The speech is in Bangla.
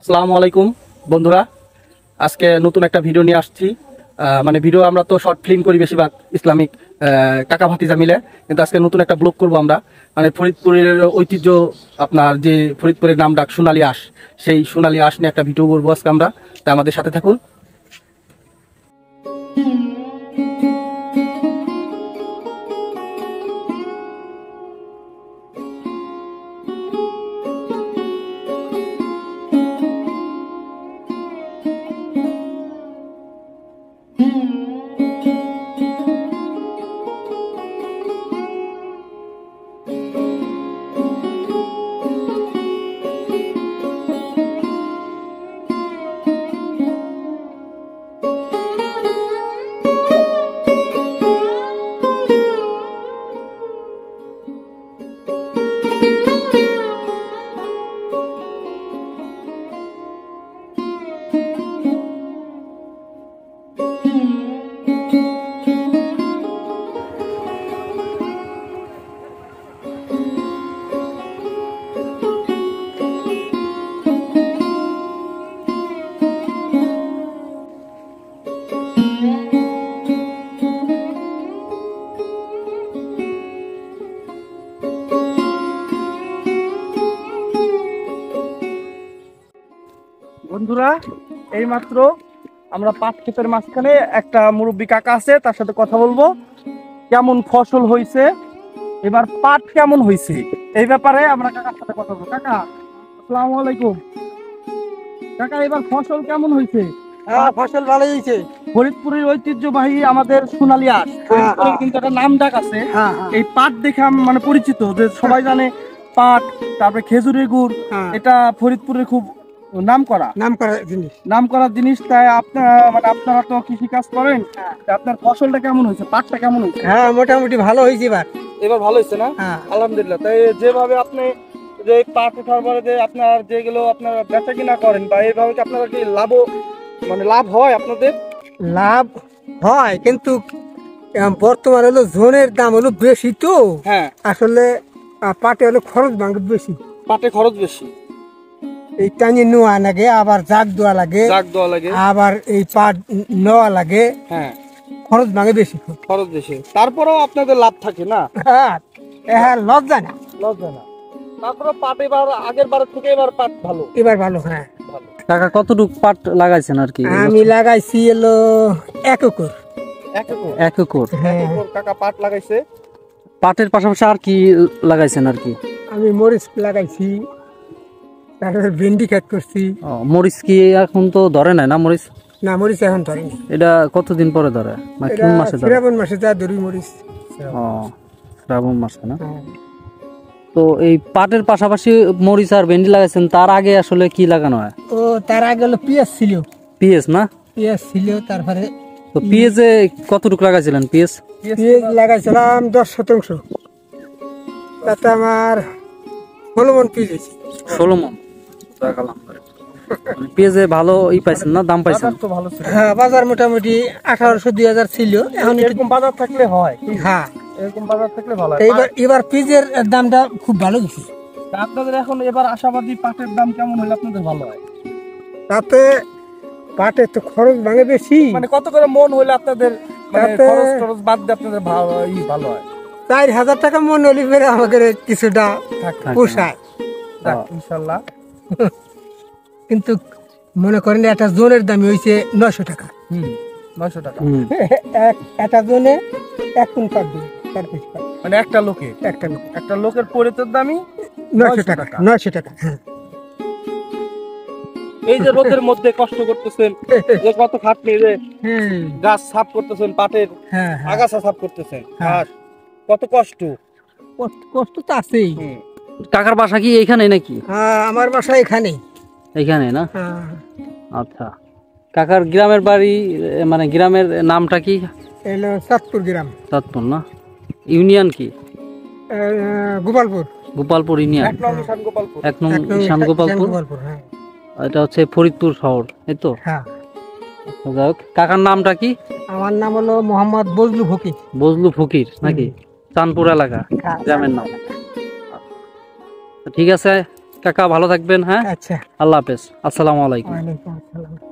আসসালামু আলাইকুম বন্ধুরা, আজকে নতুন একটা ভিডিও নিয়ে আসছি। মানে ভিডিও আমরা তো শর্ট ফিল্ম করি বেশিরভাগ ইসলামিক কাকা ভাতিজা মিলে, কিন্তু আজকে নতুন একটা ব্লগ করব আমরা। মানে ফরিদপুরের ঐতিহ্য, আপনার যে ফরিদপুরের নাম ডাক সোনালী আঁশ, সেই সোনালী আঁশ নিয়ে একটা ভিডিও করবো আজকে আমরা। তাই আমাদের সাথে থাকুন। বন্ধুরা, এইমাত্র আমরা পাট ক্ষেতের মাঝখানে একটা মুরব্বী কাকা আছে, তার সাথে কথা বলবো। কেমন ফসল হয়েছে, এবার পাট কেমন হয়েছে, এই ব্যাপারে আমরা কাকার সাথে কথা বলবো। কাকা, আসসালামু আলাইকুম। কাকা, এবার ফসল কেমন হয়েছে? ফসল ভালোই হয়েছে। ফরিদপুরের ঐতিহ্যবাহী আমাদের সোনালী আঁশ, ফরিদপুরের কিন্তু একটা নাম ডাক আছে। এই পাট দেখে আমি মানে পরিচিত, যে সবাই জানে পাট, তারপরে খেজুরের গুড়, এটা ফরিদপুরের খুব নাম করা জিনিস। তাই আপনারা তো কৃষি কাজ করেন, আপনার ফসলটা কেমন হয়েছে, পাটটা কেমন হয়েছে? হ্যাঁ, মোটামুটি ভালো হয়েছে এবার ভালো হয়েছে না? আলহামদুলিল্লাহ। তাই যেভাবে আপনি যে পাট ওঠার পরে যে আপনার যেগুলো আপনারা বেচা কিনা করেন, বা এইভাবে কি আপনারা কি লাভ হয় আপনাদের? লাভ হয়, কিন্তু বর্তমান হলো জোনের দাম হলো বেশি, তো হ্যাঁ, আসলে পাটে হলো খরচ ভাঙে বেশি। পাটে খরচ বেশি, এই টানি নোয়া লাগে, আবার জাগ দেওয়া লাগে, আবার এই পাট নেওয়া লাগে। হ্যাঁ, খরচ ভাঙে বেশি, খরচ বেশি। তারপরেও আপনাদের লাভ থাকে না? হ্যাঁ, লজ্জা না। তারপরে পাট এবার আগের বারের থেকে এবার পাট ভালো, এবার ভালো। হ্যাঁ, কাকা কতটুক পাট লাগাইছেন আর কি? আমি লাগাইছি এলো 1 একর। 1 একর? হ্যাঁ, কাকা পাট লাগাইছে। পাটের পাশাপাশি আর কি লাগাইছেন আর কি? আমি মরিচ লাগাইছি, তারপরে ভেন্ডি ক্ষেত করছি। মরিচ কি এখন তো ধরে নাই না? মরিচ না, মরিচ এখন ধরেনি। এটা কতদিন পরে ধরে, মানে কোন মাসে ধরে? শ্রাবণ মাসে যা ধরি মরিচ। শ্রাবণ মাসে না? তো এই পাটের পাশাপাশি মরিচ আর ভেন্ডি লাগাইছেন, তার আগে আসলে কি লাগানো হয়? ও, তার আগে হলো পেঁয়াজ ছিল। পেঁয়াজ না? পেঁয়াজ ছিল, তারপরে তো পেঁয়াজে কতটুকু লাগাইছিলেন? পেঁয়াজ লাগাইছিলাম 10%। তাতে আমার 16 মণ পেঁয়াজ হয়েছে। 16 মণ? পেঁয়াজে ভালো পাইছেন না, দাম পাইছেন? হ্যাঁ, বাজার মোটামুটি 1800-2000 ছিল। এখন এরকম বাজার থাকলে হয়। হ্যাঁ, এরকম বাজার থাকলে ভালো হয়। এবার পেঁয়াজের দামটা খুব ভালো গেছে। আপনাদের এখন এবার আশাবাদী পাটের দাম কেমন হলে আপনাদের ভালো হয়? তাতে পাটে তো খরচ ভাঙে বেশি। মানে কত করে মন হইলে আপনাদের খরচ বাদ দিয়ে আপনাদের ভালো হয়? 4000 টাকা মন হলে ফেরে আমাদের কিছুটা পোষায় ইনশাল্লাহ। কিন্তু মনে করেন একটা জোনের দাম হয়েছে 900 টাকা। 900 টাকা একটা জোনে 1 টন পাট দিবে, তার বেশি পাট। মানে একটা লোকের পরিতের দামই 900 টাকা। 900 টাকা। হ্যাঁ, এই যে রোদের মধ্যে কষ্ট করতেছেন, যে কত খাটনি, যে গাছ সাফ করতেছেন, পাটের আগাছা সাফ করতেছেন, কত কষ্ট তো আছেই। কাকার বাসা কি এইখানে নাকি? হ্যাঁ, আমার বাসা এখানেই। এইখানে না? আচ্ছা, কাকার গ্রামের বাড়ি, মানে গ্রামের নামটা কি? এলো চাঁদপুর গ্রাম। চাঁদপুর না? ইউনিয়ন কি? গোপালপুর ইউনিয়ন। 1 নং ঈশান গোপালপুর। এটা হচ্ছে ফরিদপুর শহর, এই তো? হ্যাঁ। কাকার নামটা কি? আমার নাম হলো মোহাম্মদ বজলু ফকির নাকি? চাঁদপুর এলাকা গ্রামের নাম। ঠিক আছে কাকা ভালো থাকবেন, হ্যাঁ, আচ্ছা, আল্লাহ হাফেজ, আসসালামু আলাইকুম। ওয়ালাইকুম আসসালাম।